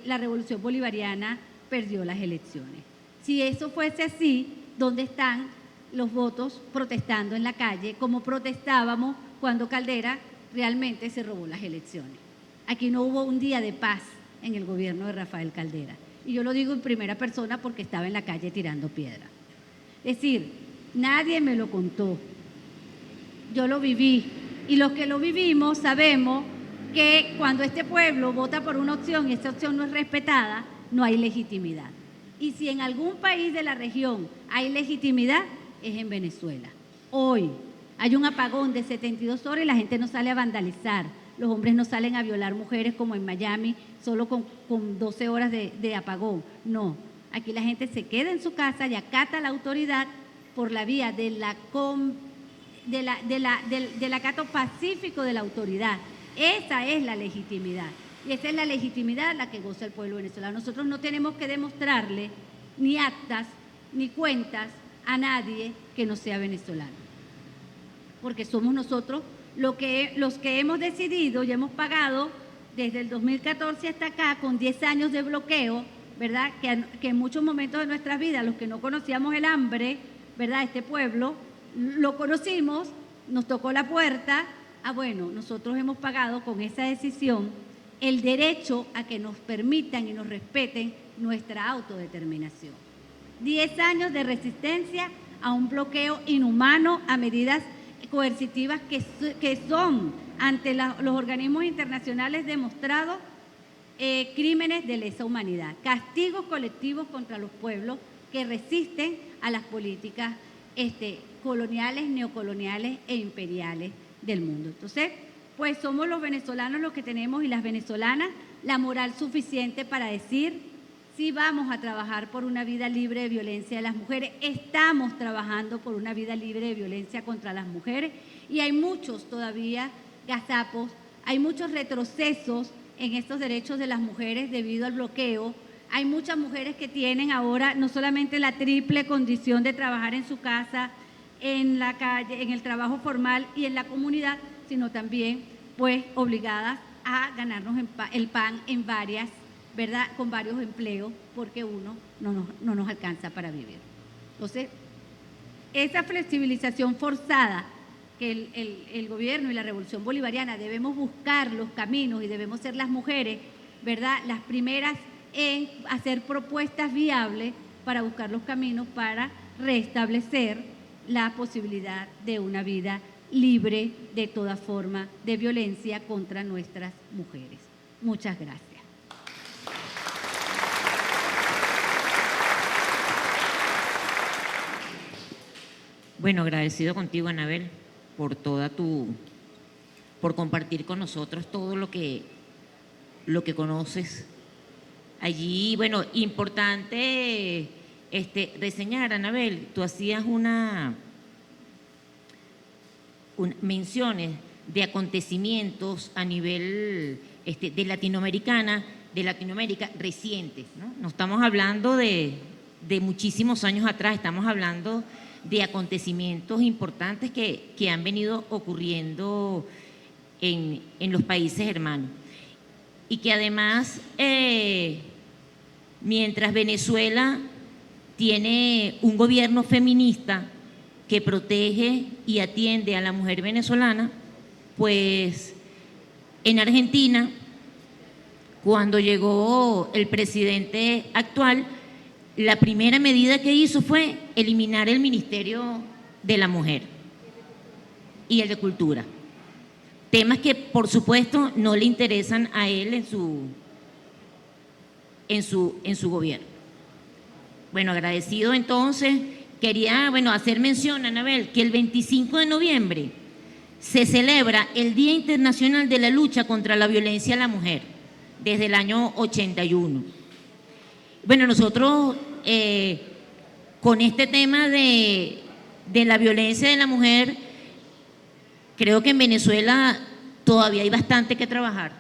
la revolución bolivariana perdió las elecciones. Si eso fuese así, ¿dónde están los votos protestando en la calle, como protestábamos cuando Caldera realmente se robó las elecciones? Aquí no hubo un día de paz en el gobierno de Rafael Caldera. Y yo lo digo en primera persona porque estaba en la calle tirando piedras. Es decir, nadie me lo contó. Yo lo viví. Y los que lo vivimos sabemos que cuando este pueblo vota por una opción y esa opción no es respetada, no hay legitimidad. Y si en algún país de la región hay legitimidad, es en Venezuela. Hoy hay un apagón de 72 horas y la gente no sale a vandalizar. Los hombres no salen a violar mujeres como en Miami, solo con 12 horas de apagón. No, aquí la gente se queda en su casa y acata a la autoridad por la vía del acato pacífico de la autoridad. Esa es la legitimidad. Y esa es la legitimidad la que goza el pueblo venezolano. Nosotros no tenemos que demostrarle ni actas ni cuentas a nadie que no sea venezolano. Porque somos nosotros Los que hemos decidido y hemos pagado desde el 2014 hasta acá, con 10 años de bloqueo, ¿verdad? Que en muchos momentos de nuestras vidas, los que no conocíamos el hambre, ¿verdad? Este pueblo, lo conocimos, nos tocó la puerta. Bueno, nosotros hemos pagado con esa decisión el derecho a que nos permitan y nos respeten nuestra autodeterminación. 10 años de resistencia a un bloqueo inhumano, a medidas coercitivas que son, ante los organismos internacionales, demostrados crímenes de lesa humanidad, castigos colectivos contra los pueblos que resisten a las políticas coloniales, neocoloniales e imperiales del mundo. Entonces, pues somos los venezolanos los que tenemos y las venezolanas la moral suficiente para decir: sí, vamos a trabajar por una vida libre de violencia de las mujeres, estamos trabajando por una vida libre de violencia contra las mujeres, y hay muchos todavía gazapos, hay muchos retrocesos en estos derechos de las mujeres debido al bloqueo. Hay muchas mujeres que tienen ahora no solamente la triple condición de trabajar en su casa, en la calle, en el trabajo formal y en la comunidad, sino también pues obligadas a ganarnos el pan en varias, ¿verdad?, con varios empleos, porque uno no nos alcanza para vivir. Entonces, esa flexibilización forzada que el gobierno y la revolución bolivariana debemos buscar los caminos, y debemos ser las mujeres, ¿verdad?, las primeras en hacer propuestas viables para buscar los caminos para restablecer la posibilidad de una vida libre de toda forma de violencia contra nuestras mujeres. Muchas gracias. Bueno, agradecido contigo, Anabel, por por compartir con nosotros todo lo que conoces. Allí, bueno, importante reseñar, Anabel, tú hacías menciones de acontecimientos a nivel de Latinoamérica recientes, ¿no? No estamos hablando de muchísimos años atrás, estamos hablando de acontecimientos importantes que han venido ocurriendo en los países hermanos. Y que además, mientras Venezuela tiene un gobierno feminista que protege y atiende a la mujer venezolana, pues en Argentina, cuando llegó el presidente actual, la primera medida que hizo fue eliminar el Ministerio de la Mujer y el de Cultura. Temas que, por supuesto, no le interesan a él en su gobierno. Bueno, agradecido entonces, quería hacer mención, Anabel, que el 25 de noviembre se celebra el Día Internacional de la Lucha contra la Violencia a la Mujer, desde el año 81. Bueno, nosotros con este tema de la violencia de la mujer, creo que en Venezuela todavía hay bastante que trabajar,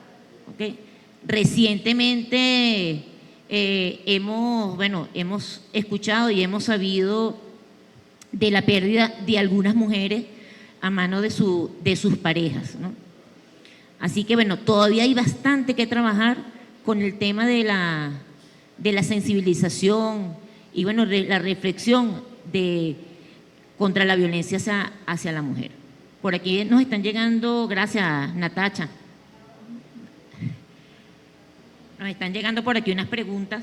¿okay? Recientemente hemos escuchado y hemos sabido de la pérdida de algunas mujeres a mano de sus parejas, ¿no? Así que todavía hay bastante que trabajar con el tema de la sensibilización y la reflexión contra la violencia hacia la mujer. Por aquí nos están llegando, gracias Natacha, nos están llegando por aquí unas preguntas.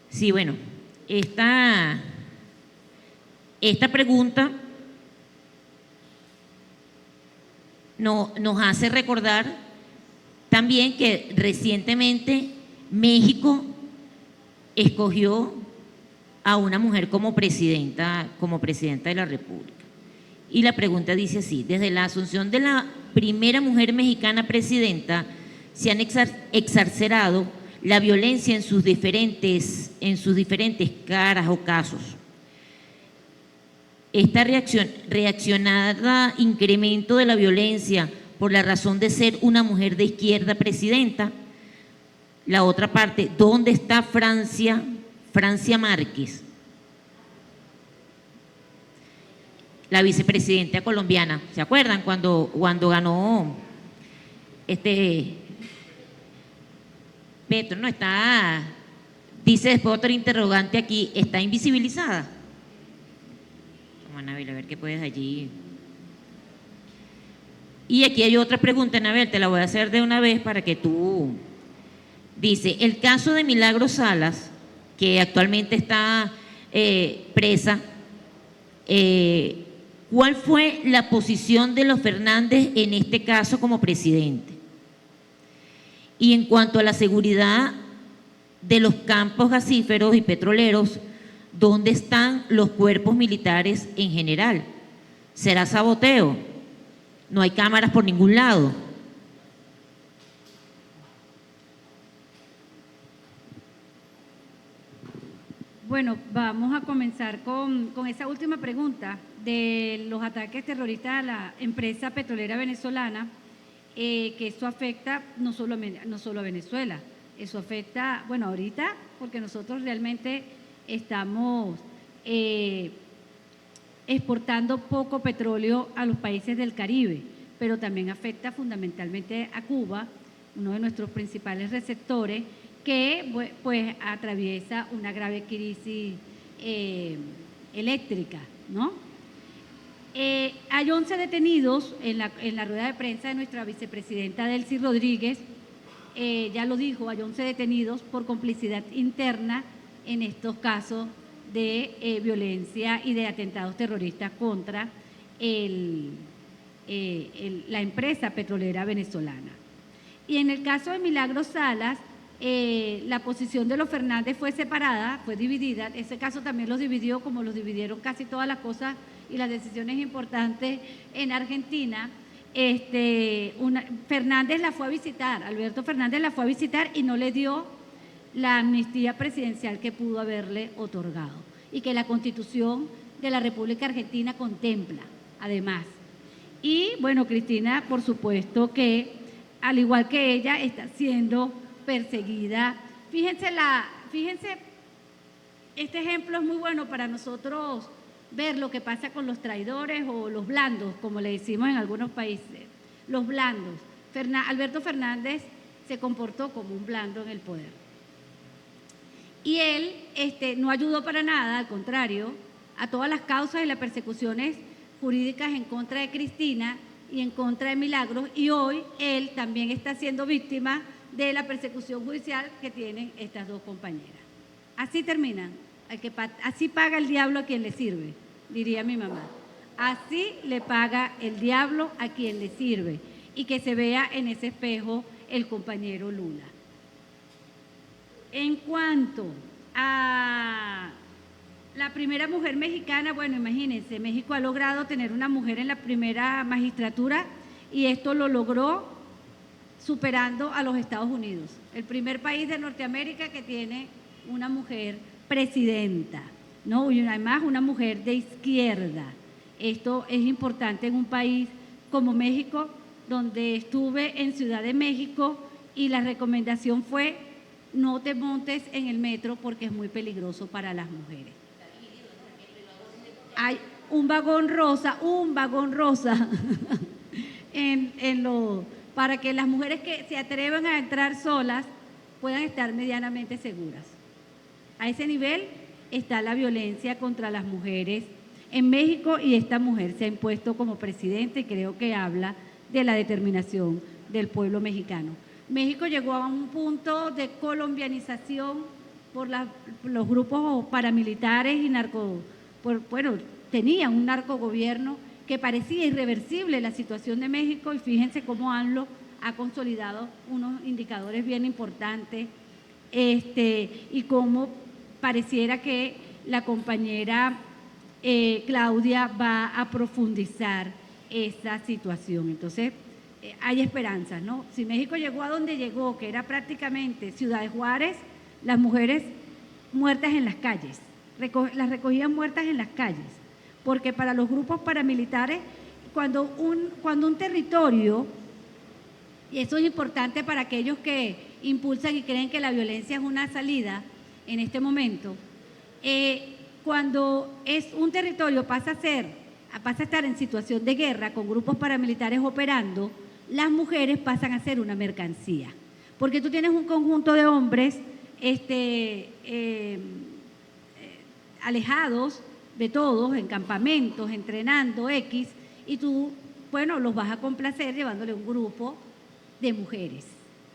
Sí, bueno, esta pregunta nos hace recordar también que recientemente México escogió a una mujer como presidenta de la República. Y la pregunta dice así: desde la asunción de la primera mujer mexicana presidenta, se han exacerbado la violencia en sus diferentes caras o casos. Esta reaccionada incremento de la violencia por la razón de ser una mujer de izquierda presidenta. La otra parte, ¿dónde está Francia Márquez, la vicepresidenta colombiana? ¿Se acuerdan cuando ganó Petro? No está, dice después otro interrogante aquí, ¿está invisibilizada? Vamos, Anabel, a ver qué puedes allí. Y aquí hay otra pregunta, Anabel, te la voy a hacer de una vez para que tú... Dice, el caso de Milagros Salas, que actualmente está presa, ¿cuál fue la posición de los Fernández en este caso como presidente? Y en cuanto a la seguridad de los campos gasíferos y petroleros, ¿dónde están los cuerpos militares en general? ¿Será saboteo? No hay cámaras por ningún lado. Bueno, vamos a comenzar con esa última pregunta de los ataques terroristas a la empresa petrolera venezolana, que eso afecta no solo a Venezuela, eso afecta, bueno, ahorita, porque nosotros realmente estamos exportando poco petróleo a los países del Caribe, pero también afecta fundamentalmente a Cuba, uno de nuestros principales receptores, que pues atraviesa una grave crisis eléctrica, ¿no? Hay 11 detenidos en la rueda de prensa de nuestra vicepresidenta Delcy Rodríguez, ya lo dijo, hay 11 detenidos por complicidad interna en estos casos de violencia y de atentados terroristas contra la empresa petrolera venezolana. Y en el caso de Milagros Salas, la posición de los Fernández fue separada, fue dividida. Ese caso también los dividió, como los dividieron casi todas las cosas y las decisiones importantes en Argentina. Fernández la fue a visitar, Alberto Fernández la fue a visitar y no le dio la amnistía presidencial que pudo haberle otorgado y que la Constitución de la República Argentina contempla, además. Y bueno, Cristina, por supuesto que, al igual que ella, está siendo perseguida. Fíjense, este ejemplo es muy bueno para nosotros ver lo que pasa con los traidores o los blandos, como le decimos en algunos países, los blandos. Alberto Fernández se comportó como un blando en el poder. Y él no ayudó para nada, al contrario, a todas las causas y las persecuciones jurídicas en contra de Cristina y en contra de Milagros, y hoy él también está siendo víctima de la persecución judicial que tienen estas dos compañeras. Así terminan, así paga el diablo a quien le sirve, diría mi mamá. Así le paga el diablo a quien le sirve, y que se vea en ese espejo el compañero Lula. En cuanto a la primera mujer mexicana, bueno, imagínense, México ha logrado tener una mujer en la primera magistratura y esto lo logró superando a los Estados Unidos, el primer país de Norteamérica que tiene una mujer presidenta, ¿no? Y además una mujer de izquierda. Esto es importante en un país como México, donde estuve en Ciudad de México y la recomendación fue: no te montes en el metro porque es muy peligroso para las mujeres. Hay un vagón rosa para que las mujeres que se atrevan a entrar solas puedan estar medianamente seguras. A ese nivel está la violencia contra las mujeres en México y esta mujer se ha impuesto como presidenta y creo que habla de la determinación del pueblo mexicano. México llegó a un punto de colombianización por los grupos paramilitares y tenía un narcogobierno que parecía irreversible la situación de México, y fíjense cómo AMLO ha consolidado unos indicadores bien importantes y cómo pareciera que la compañera Claudia va a profundizar esa situación. Entonces, hay esperanzas, ¿no? Si México llegó a donde llegó, que era prácticamente Ciudad de Juárez, las mujeres muertas en las calles, las recogían muertas en las calles. porque para los grupos paramilitares, cuando un territorio, y eso es importante para aquellos que impulsan y creen que la violencia es una salida en este momento, cuando es un territorio pasa a estar en situación de guerra con grupos paramilitares operando, las mujeres pasan a ser una mercancía, porque tú tienes un conjunto de hombres alejados de todos, en campamentos, entrenando X, y tú, bueno, los vas a complacer llevándole un grupo de mujeres.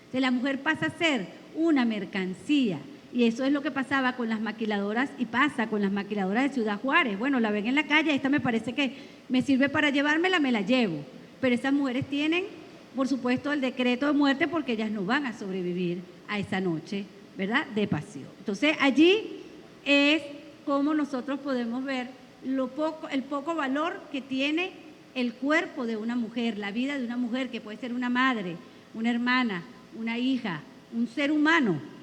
Entonces, la mujer pasa a ser una mercancía, y eso es lo que pasaba con las maquiladoras y pasa con las maquiladoras de Ciudad Juárez. Bueno, la ven en la calle, esta me parece que me sirve para llevármela, me la llevo. Pero esas mujeres tienen, por supuesto, el decreto de muerte porque ellas no van a sobrevivir a esa noche, ¿verdad?, de pasión. Entonces, allí es como nosotros podemos ver el poco valor que tiene el cuerpo de una mujer, la vida de una mujer, que puede ser una madre, una hermana, una hija, un ser humano.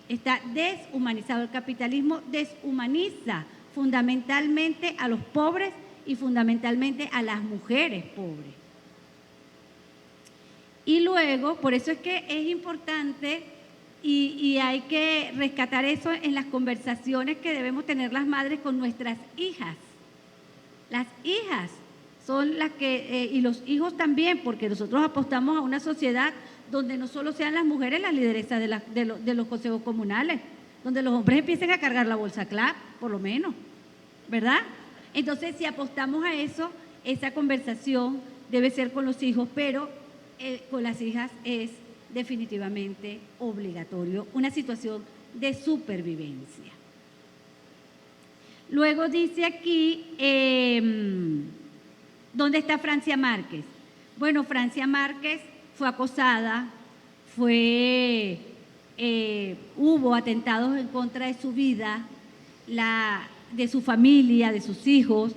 Está deshumanizado. El capitalismo deshumaniza fundamentalmente a los pobres y fundamentalmente a las mujeres pobres. Y luego, por eso es que es importante y hay que rescatar eso en las conversaciones que debemos tener las madres con nuestras hijas. Las hijas son las que, y los hijos también, porque nosotros apostamos a una sociedad donde no solo sean las mujeres las lideresas de los consejos comunales, donde los hombres empiecen a cargar la bolsa CLAP, por lo menos, ¿verdad? Entonces, si apostamos a eso, esa conversación debe ser con los hijos, pero con las hijas es definitivamente obligatorio, una situación de supervivencia. Luego dice aquí, ¿dónde está Francia Márquez? Bueno, Francia Márquez fue acosada, hubo atentados en contra de su vida, de su familia, de sus hijos.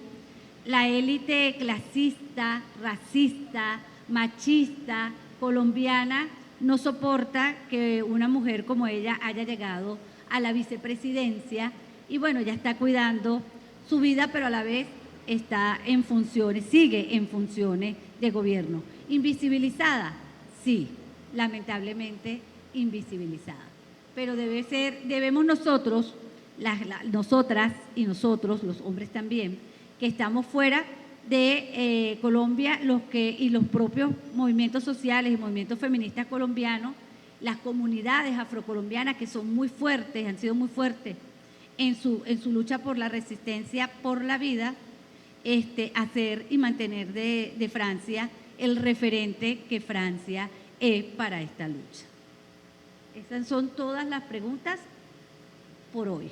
La élite clasista, racista, machista, colombiana, no soporta que una mujer como ella haya llegado a la vicepresidencia y bueno, ya está cuidando su vida, pero a la vez está en funciones, sigue en funciones de gobierno. ¿Invisibilizada? Sí, lamentablemente invisibilizada. Pero debemos nosotros, nosotras y nosotros, los hombres también, que estamos fuera de Colombia, y los propios movimientos sociales y movimientos feministas colombianos, las comunidades afrocolombianas que son muy fuertes, han sido muy fuertes en su lucha por la resistencia, por la vida, hacer y mantener de Francia el referente que Francia es para esta lucha. Esas son todas las preguntas por hoy.